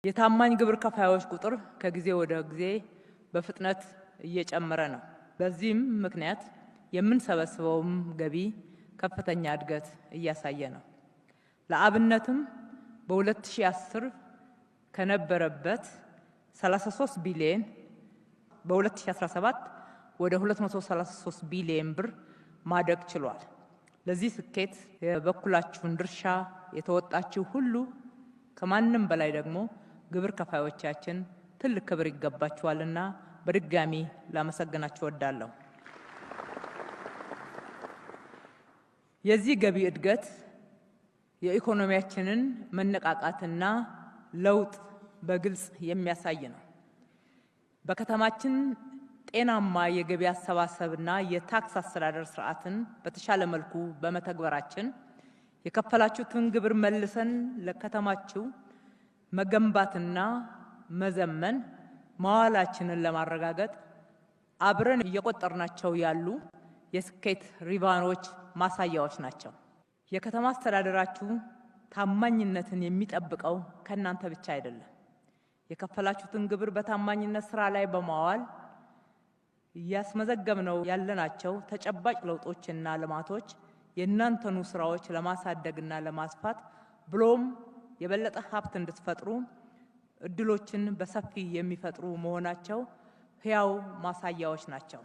የታማኝ ግብር ከፋዮች ቁጥር ከጊዜ ወደ ጊዜ በፍጥነት እየጨመረ ነው። በዚህም ምክንያት የምንሰበስበውም ገቢ ከፍተኛ እድገት እያሳየ ነው። ለአብነትም በ2010 ከነበረበት 33 ቢሊዮን በ2017 ወደ 233 ቢሊዮን ብር ማደግ ችሏል። ለዚህ ስኬት የበኩላችሁን ድርሻ የተወጣችሁ ሁሉ ከማንም በላይ ደግሞ ግብር ከፋዮቻችን ትልቅ ክብር ይገባችኋልና በድጋሚ ላመሰግናችሁ እወዳለሁ። የዚህ ገቢ እድገት የኢኮኖሚያችንን መነቃቃትና ለውጥ በግልጽ የሚያሳይ ነው። በከተማችን ጤናማ የገቢ አሰባሰብና የታክስ አስተዳደር ስርዓትን በተሻለ መልኩ በመተግበራችን የከፈላችሁትን ግብር መልሰን ለከተማችሁ መገንባትና መዘመን ማዋላችንን ለማረጋገጥ አብረን እየቆጠርናቸው ያሉ የስኬት ሪቫኖች ማሳያዎች ናቸው። የከተማ አስተዳደራችሁ ታማኝነትን የሚጠብቀው ከእናንተ ብቻ አይደለም። የከፈላችሁትን ግብር በታማኝነት ስራ ላይ በማዋል እያስመዘገብነው ያለናቸው ተጨባጭ ለውጦችና ልማቶች የእናንተኑ ስራዎች ለማሳደግና ለማስፋት ብሎም የበለጠ ሀብት እንድትፈጥሩ እድሎችን በሰፊ የሚፈጥሩ መሆናቸው ሕያው ማሳያዎች ናቸው።